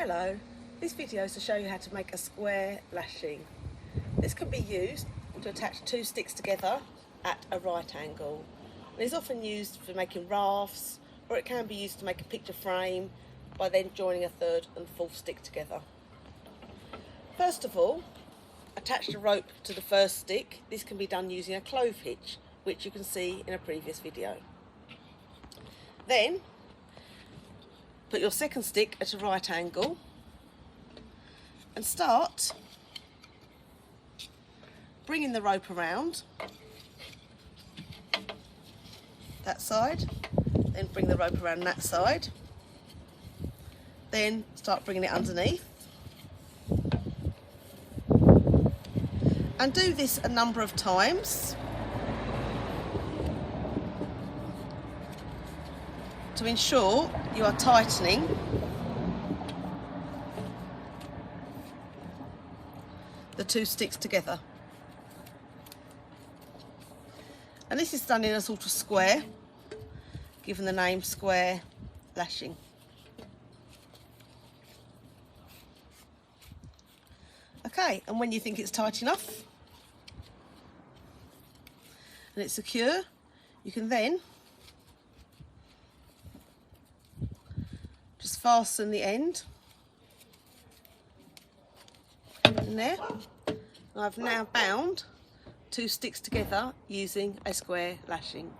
Hello, this video is to show you how to make a square lashing. This can be used to attach two sticks together at a right angle. It is often used for making rafts, or it can be used to make a picture frame by then joining a third and fourth stick together. First of all, attach the rope to the first stick. This can be done using a clove hitch, which you can see in a previous video. Then put your second stick at a right angle and start bringing the rope around that side, then bring the rope around that side, then start bringing it underneath, and do this a number of times to ensure you are tightening the two sticks together. And this is done in a sort of square, given the name square lashing. Okay, and when you think it's tight enough and it's secure, you can then just fasten the end in there. I've now bound two sticks together using a square lashing.